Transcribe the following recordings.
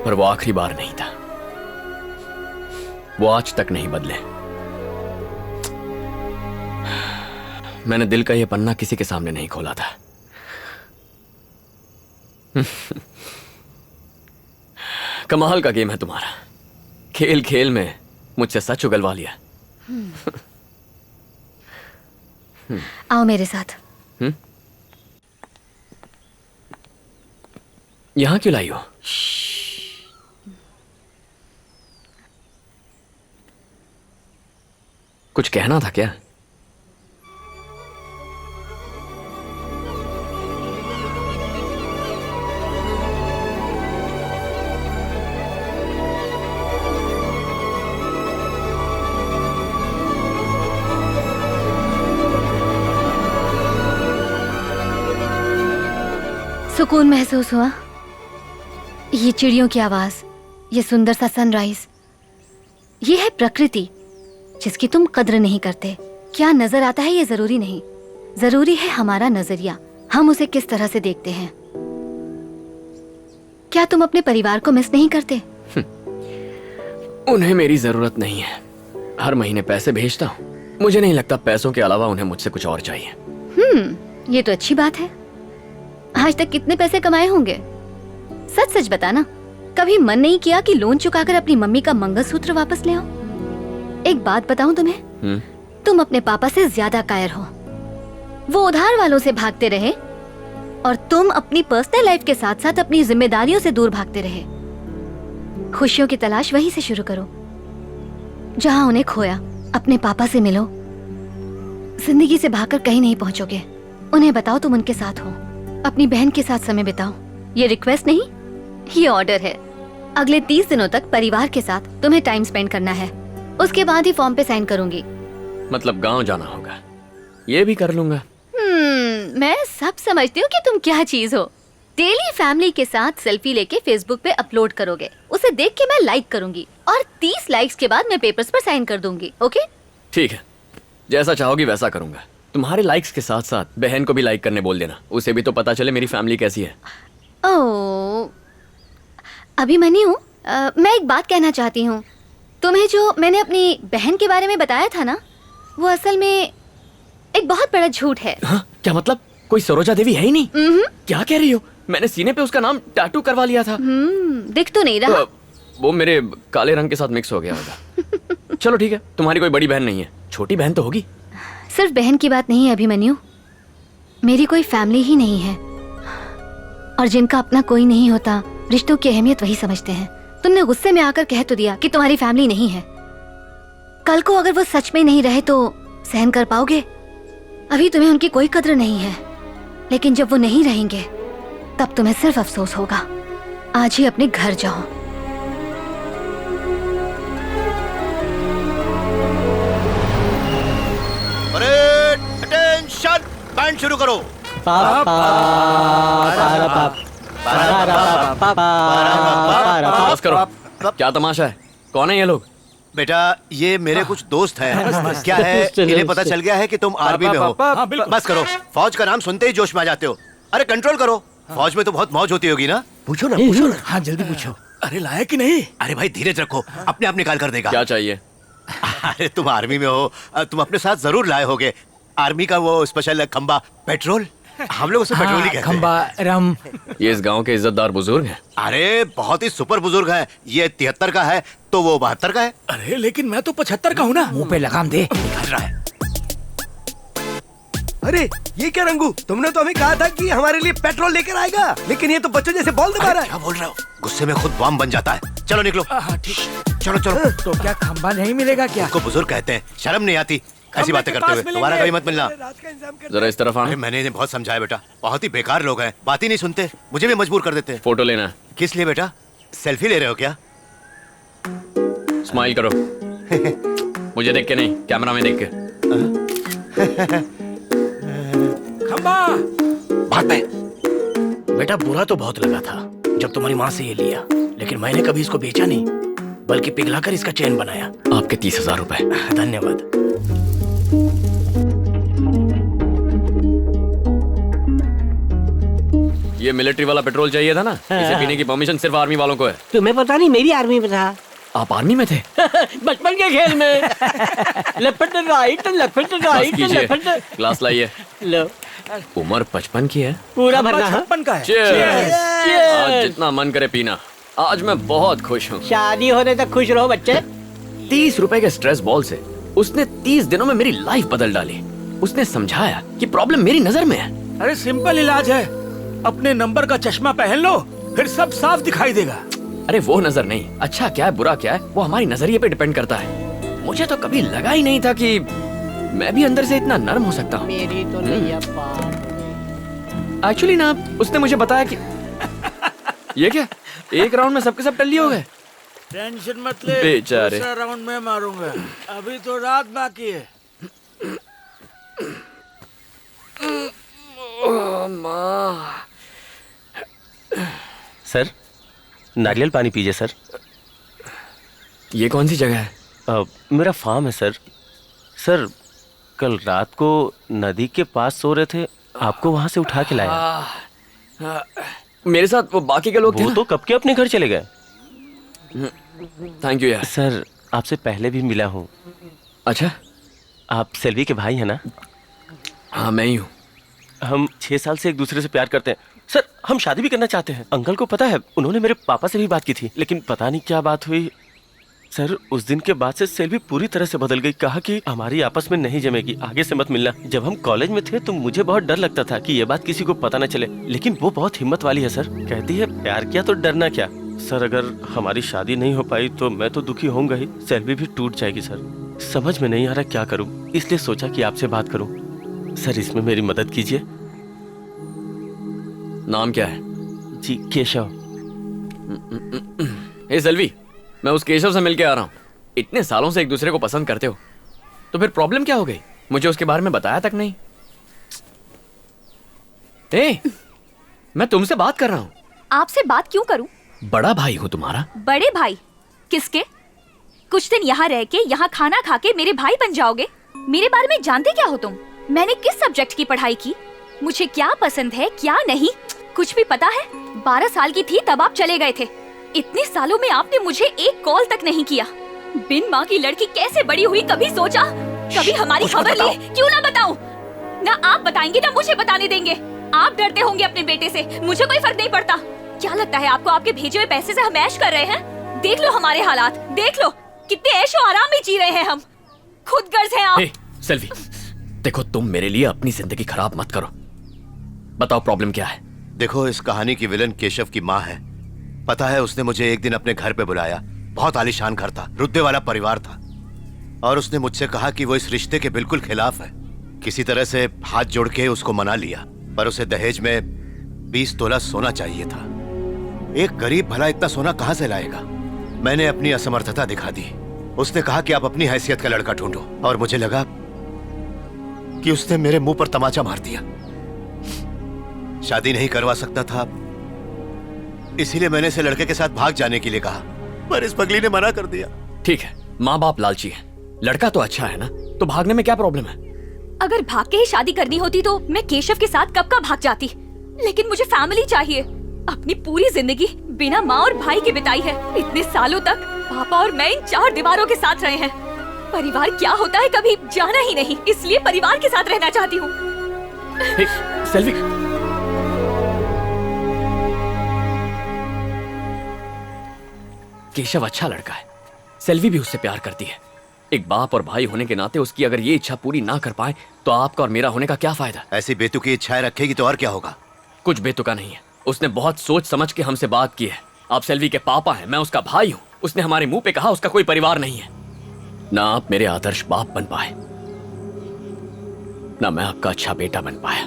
पर वो आखिरी बार नहीं था। वो आज तक नहीं बदले। मैंने दिल का ये पन्ना किसी के सामने नहीं खोला था। कमाल का गेम है तुम्हारा। खेल खेल में मुझसे सच उगलवा लिया। आओ मेरे साथ। यहां क्यों लाई हो? कुछ कहना था क्या? सुकून महसूस हुआ। ये चिड़ियों की आवाज, ये सुंदर सा सनराइज, ये है प्रकृति जिसकी तुम कद्र नहीं करते। क्या नजर आता है ये जरूरी नहीं, जरूरी है हमारा नजरिया, हम उसे किस तरह से देखते हैं। क्या तुम अपने परिवार को मिस नहीं करते? उन्हें मेरी जरूरत नहीं है। हर महीने पैसे भेजता हूँ। मुझे नहीं लगता पैसों के अलावा उन्हें मुझसे कुछ और चाहिए। ये तो अच्छी बात है। आज तक कितने पैसे कमाए होंगे? सच सच बताना, कभी मन नहीं किया कि लोन चुकाकर अपनी मम्मी का मंगलसूत्र वापस ले आओ? एक बात बताऊं तुम्हें, तुम अपने पापा से ज्यादा कायर हो। वो उधार वालों से भागते रहे और तुम अपनी पर्सनल लाइफ के साथ साथ अपनी जिम्मेदारियों से दूर भागते रहे। खुशियों की तलाश वहीं से शुरू करो जहां उन्हें खोया। अपने पापा से मिलो। जिंदगी से भागकर कहीं नहीं पहुंचोगे। उन्हें बताओ तुम उनके साथ हो। अपनी बहन के साथ समय बिताओ। ये रिक्वेस्ट नहीं, ये ऑर्डर है। अगले 30 दिनों तक परिवार के साथ तुम्हें टाइम स्पेंड करना है। उसके बाद ही फॉर्म पे साइन करूंगी। मतलब गांव जाना होगा। ये भी कर लूंगा। मैं सब समझती हूँ कि तुम क्या चीज हो। डेली फैमिली के साथ सेल्फी लेके फेसबुक पे अपलोड करोगे। उसे देख के मैं लाइक करूंगी और 30 लाइक्स के बाद मैं पेपर्स पर साइन कर दूंगी। ओके? ठीक है, जैसा चाहोगी वैसा करूंगा। तुम्हारे लाइक्स के साथ साथ बहन को भी लाइक करने बोल देना। उसे भी तो पता चले मेरी फैमिली कैसी है। ओह, अभिमन्यु, मैं एक बात कहना चाहती हूँ। तुम्हें जो मैंने अपनी बहन के बारे में बताया था ना, वो असल में एक बहुत बड़ा झूठ है। हाँ? क्या मतलब? कोई सरोजा देवी है ही नहीं? क्या कह रही हो? मैंने सीने पे उसका नाम टैटू करवा लिया था। दिख तो नहीं रहा। वो मेरे काले रंग के साथ मिक्स हो गया होगा। चलो ठीक है, तुम्हारी कोई बड़ी बहन नहीं है, छोटी बहन तो होगी। सिर्फ बहन की बात नहीं है अभिमन्यु, मेरी कोई फैमिली ही नहीं है। और जिनका अपना कोई नहीं होता, रिश्तों की अहमियत वही समझते हैं। तुमने गुस्से में आकर कह तो दिया कि तुम्हारी फैमिली नहीं है। कल को अगर वो सच में नहीं रहे तो सहन कर पाओगे? अभी तुम्हें उनकी कोई कद्र नहीं है, लेकिन जब वो नहीं रहेंगे तब तुम्हें सिर्फ अफसोस होगा। आज ही अपने घर जाओ। अटेंशन, बैंड शुरू करो। बस करो। क्या तमाशा है? कौन है ये लोग? बेटा, ये मेरे कुछ दोस्त हैं। क्या है, इन्हें पता चल गया है कि तुम आर्मी में हो। बस करो। फौज का नाम सुनते ही जोश में आ जाते हो। अरे कंट्रोल करो। फौज में तो बहुत मौज होती होगी ना? पूछो ना। हाँ, जल्दी पूछो। अरे लाया कि नहीं? अरे भाई धीरज रखो, अपने आप निकाल कर देगा। क्या चाहिए? अरे तुम आर्मी में हो, तुम अपने साथ जरूर लाए होगे आर्मी का वो स्पेशल खंबा पेट्रोल। हम लोग उसे पेट्रोल ही कहते हैं। खंबा रम। ये इस गांव के इज्जतदार बुजुर्ग हैं। अरे बहुत ही सुपर बुजुर्ग है। ये 73 का है तो वो 72 का है। अरे लेकिन मैं तो 75 का हूँ ना। मुंह पे लगाम दे। निकाल रहा है। अरे ये क्या रंगू, तुमने तो हमें कहा था कि हमारे लिए पेट्रोल लेकर आएगा, लेकिन ये तो बच्चों जैसे बॉल दबा रहा है। क्या बोल रहे हो? गुस्से में खुद बम बन जाता है। चलो निकलो। हाँ ठीक। चलो चलो। तो क्या खंबा नहीं मिलेगा क्या? उसको बुजुर्ग कहते हैं, शर्म नहीं आती ऐसी बातें करते हुए। दोबारा कभी मत मिलना। जरा इस तरफ आना। अरे मैंने इन्हें बहुत समझाया बेटा, बहुत ही बेकार लोग हैं, बात ही नहीं सुनते, मुझे भी मजबूर कर देते हैं। फोटो लेना। किस लिए बेटा? सेल्फी ले रहे हो क्या? स्माइल करो। मुझे देख के नहीं, कैमरा में देख के। खंबा। बात पे। बेटा बुरा तो बहुत लगा था जब तुम्हारी माँ से ये लिया, लेकिन मैंने कभी इसको बेचा नहीं, बल्कि पिघलाकर इसका चेन बनाया। आपके 30,000 रुपए। धन्यवाद। ये मिलिट्री वाला पेट्रोल चाहिए था ना, इसे पीने की परमिशन सिर्फ आर्मी वालों को है। तुम्हें पता नहीं, मेरी आर्मी में था। आप आर्मी में थे? बचपन के खेल में। Left right, left right, left. Glass लाइए। लो, उम्र 55 की है। पूरा भरना है। 56 का है। Cheers! आज जितना मन करे पीना। आज मैं बहुत खुश हूँ। शादी होने तक खुश रहो बच्चे। 30 रुपए के स्ट्रेस बॉल से उसने 30 दिनों में मेरी लाइफ बदल डाली। उसने समझाया कि प्रॉब्लम मेरी नजर में है। अरे सिंपल इलाज है, अपने नंबर का चश्मा पहन लो, फिर सब साफ दिखाई देगा। अरे वो नजर नहीं, अच्छा क्या है बुरा क्या है वो हमारी नजरिए पे डिपेंड करता है। मुझे तो कभी लगा ही नहीं था कि मैं भी अंदर से इतना नरम हो सकता हूँ। मेरी तो नैया पार हो गई। एक्चुअली ना उसने मुझे बताया कि ये क्या, एक राउंड में सबके सब टल्ली हो गए। टेंशन मत ले, बेचारे। दूसरा राउंड में मारूंगा, अभी तो रात बाकी है। सर, नारियल पानी पीजिए सर। ये कौन सी जगह है? मेरा फार्म है सर। सर, कल रात को नदी के पास सो रहे थे, आपको वहां से उठा के लाया। मेरे साथ वो बाकी के लोग थे वो ना? तो कब के अपने घर चले गए। थैंक यू यार। सर, आपसे पहले भी मिला हूँ। अच्छा, आप सेल्वी के भाई हैं ना? हाँ मैं ही हूँ। हम 6 साल से एक दूसरे से प्यार करते हैं। सर, हम शादी भी करना चाहते हैं। अंकल को पता है, उन्होंने मेरे पापा से भी बात की थी, लेकिन पता नहीं क्या बात हुई। सर, उस दिन के बाद से सेल्वी पूरी तरह से बदल गई। कहा कि हमारी आपस में नहीं जमेगी, आगे से मत मिलना। जब हम कॉलेज में थे तो मुझे बहुत डर लगता था कि ये बात किसी को पता न चले, लेकिन वो बहुत हिम्मत वाली है सर। कहती है प्यार किया तो डरना क्या। सर, अगर हमारी शादी नहीं हो पाई तो मैं तो दुखी होऊंगा ही, सेल्वी भी टूट जाएगी। सर, समझ में नहीं आ रहा क्या करूं, इसलिए सोचा कि आपसे बात करूं। सर, इसमें मेरी मदद कीजिए। नाम क्या है? जी, केशव। हे सेल्वी, मैं उस केशव से मिलके आ रहा हूँ। इतने सालों से एक दूसरे को पसंद करते हो, तो फिर प्रॉब्लम क्या हो गई? मुझे उसके बारे में बताया तक नहीं। ए, मैं तुमसे बात कर रहा हूँ। आपसे बात क्यों करूं? बड़ा भाई हूँ तुम्हारा। बड़े भाई? किसके? कुछ दिन यहाँ रह के, यहाँ खाना खा के मेरे भाई बन जाओगे? मेरे बारे में जानते क्या हो तुम? मैंने किस सब्जेक्ट की पढ़ाई की, मुझे क्या पसंद है क्या नहीं, कुछ भी पता है? 12 साल की थी तब आप चले गए थे। इतने सालों में आपने मुझे एक कॉल तक नहीं किया। बिन माँ की लड़की कैसे बड़ी हुई, कभी सोचा? कभी हमारी खबर ली? क्यों ना बताऊं? ना आप बताएंगे ना मुझे बताने देंगे। आप डरते होंगे अपने बेटे से, मुझे कोई फर्क नहीं पड़ता। क्या लगता है आपको आपके भेजे हुए पैसे से हम ऐश कर रहे हैं? देख लो हमारे हालात, देख लो कितने ऐशो आराम में जी रहे हैं हम। खुद गर्ज हैं आप। सेल्वी, देखो तुम मेरे लिए अपनी जिंदगी खराब मत करो। बताओ प्रॉब्लम क्या है? देखो, इस कहानी की विलन केशव की माँ है। पता है, उसने मुझे एक दिन अपने घर पे बुलाया। बहुत आलीशान घर था, रुतबे वाला परिवार था, और उसने मुझसे कहा कि वो इस रिश्ते के बिल्कुल खिलाफ है। किसी तरह से हाथ जोड़ के उसको मना लिया, पर उसे दहेज में 20 तोला सोना चाहिए था। एक गरीब भला इतना सोना कहां से लाएगा? मैंने अपनी असमर्थता दिखा दी। उसने कहा कि आप अपनी हैसियत का लड़का ढूंढो, और मुझे लगा कि उसने मेरे मुंह पर तमाचा मार दिया। शादी नहीं करवा सकता था, इसीलिए मैंने इसे लड़के के साथ भाग जाने के लिए कहा, पर इस पगली ने मना कर दिया। ठीक है, माँ बाप लालची है, लड़का तो अच्छा है ना, तो भागने में क्या प्रॉब्लम है? अगर भाग के ही शादी करनी होती तो मैं केशव के साथ कब का भाग जाती, लेकिन मुझे फैमिली चाहिए। अपनी पूरी जिंदगी बिना माँ और भाई के बिताई है। इतने सालों तक पापा और मैं इन 4 दीवारों के साथ रहे हैं। परिवार क्या होता है कभी जाना ही नहीं, इसलिए परिवार के साथ रहना चाहती हूँ। सेल्वी, केशव अच्छा लड़का है, सेल्वी भी उससे प्यार करती है। एक बाप और भाई होने के नाते उसकी अगर ये इच्छा पूरी ना कर पाए तो आपका और मेरा होने का क्या फायदा? ऐसी बेतुकी इच्छाएं रखेगी तो और क्या होगा? कुछ बेतुका नहीं है, उसने बहुत सोच समझ के हमसे बात की है। आप सेल्वी के पापा हैं, मैं उसका भाई हूँ। उसने हमारे मुंह पे कहा उसका कोई परिवार नहीं है। ना आप मेरे आदर्श बाप बन पाए, ना मैं आपका अच्छा बेटा बन पाया,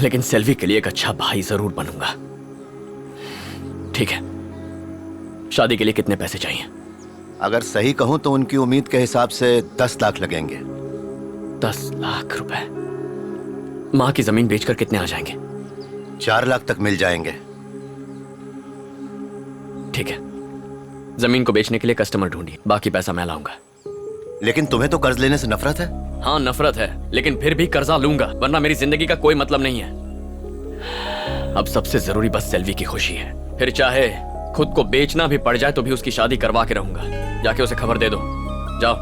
लेकिन सेल्वी के लिए एक अच्छा भाई जरूर बनूंगा। ठीक है, शादी के लिए कितने पैसे चाहिए? अगर सही कहूं तो उनकी उम्मीद के हिसाब से 10 लाख लगेंगे। 10 लाख रुपए? माँ की जमीन बेचकर कितने आ जाएंगे? 4 लाख तक मिल जाएंगे। ठीक है, जमीन को बेचने के लिए कस्टमर ढूंढिए, बाकी पैसा मैं लाऊंगा। लेकिन तुम्हें तो कर्ज लेने से नफरत है। हाँ नफरत है, लेकिन फिर भी कर्जा लूंगा, वरना मेरी जिंदगी का कोई मतलब नहीं है। अब सबसे जरूरी बस सेल्वी की खुशी है। फिर चाहे खुद को बेचना भी पड़ जाए तो भी उसकी शादी करवा के रहूंगा। जाके उसे खबर दे दो। जाओ।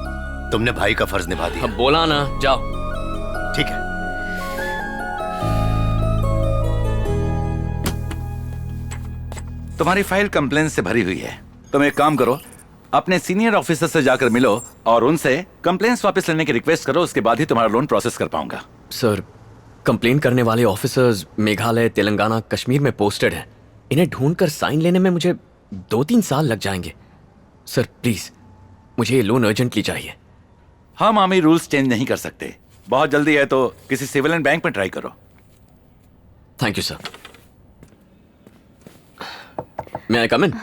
तुमने भाई का फर्ज निभा दिया। अब बोला ना, जाओ। ठीक है। तुम्हारी फाइल कंप्लेंट से भरी हुई है। तुम एक काम करो, अपने सीनियर ऑफिसर से जाकर मिलो और उनसे कंप्लेंट्स वापस लेने की रिक्वेस्ट करो। उसके बाद ही तुम्हारा लोन प्रोसेस कर पाऊंगा। सर, कंप्लेन करने वाले ऑफिसर्स मेघालय, तेलंगाना, कश्मीर में पोस्टेड हैं। इन्हें ढूंढकर साइन लेने में मुझे 2-3 साल लग जाएंगे। सर प्लीज, मुझे ये लोन अर्जेंटली चाहिए। हम आर्मी रूल्स चेंज नहीं कर सकते। बहुत जल्दी है तो किसी सिविलियन बैंक में ट्राई करो। Thank you sir. मैं आई कम इन?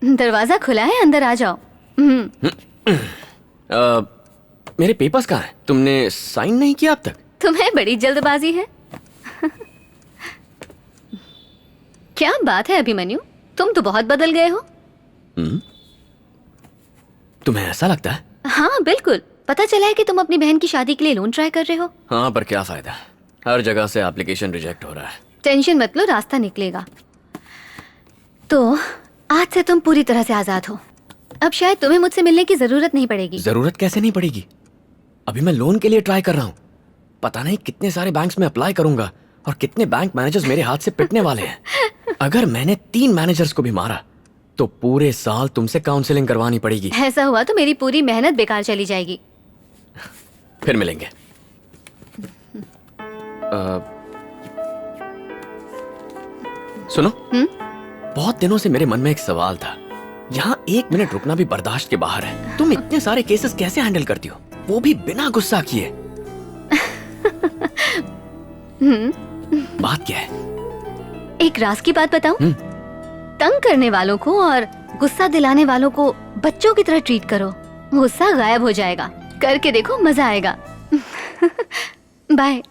दरवाजा खुला है, अंदर आ जाओ। मेरे पेपर्स कहाँ हैं? तुमने साइन नहीं किया अब तक? तुम्हें बड़ी जल्दबाजी है। क्या बात है अभिमन्यु, तुम तो बहुत बदल गए हो। तुम्हें ऐसा लगता है? हाँ बिल्कुल, पता चला है कि तुम अपनी बहन की शादी के लिए लोन ट्राई कर रहे हो। हाँ, पर क्या फायदा, हर जगह से एप्लीकेशन रिजेक्ट हो रहा है। टेंशन मत लो, रास्ता निकलेगा। तो आज से तुम पूरी तरह से आजाद हो। अब शायद तुम्हें मुझसे मिलने की जरूरत नहीं पड़ेगी। जरूरत कैसे नहीं पड़ेगी? अभी मैं लोन के लिए ट्राई कर रहा हूँ। पता नहीं कितने सारे बैंक्स में अप्लाई करूंगा और कितने बैंक मैनेजर्स मेरे हाथ से पिटने वाले हैं। अगर मैंने 3 मैनेजर्स को भी मारा तो पूरे साल तुमसे काउंसलिंग करवानी पड़ेगी। ऐसा हुआ तो मेरी पूरी मेहनत बेकार चली जाएगी। फिर मिलेंगे। सुनो, बहुत दिनों से मेरे मन में एक सवाल था। यहाँ 1 मिनट रुकना भी बर्दाश्त के बाहर है। तुम इतने सारे केसेस कैसे हैंडल करती हो, वो भी बिना गुस्सा किए? बात क्या है? एक राज की बात बताऊं? तंग करने वालों को और गुस्सा दिलाने वालों को बच्चों की तरह ट्रीट करो, गुस्सा गायब हो जाएगा। करके देखो, मजा आएगा। बाय।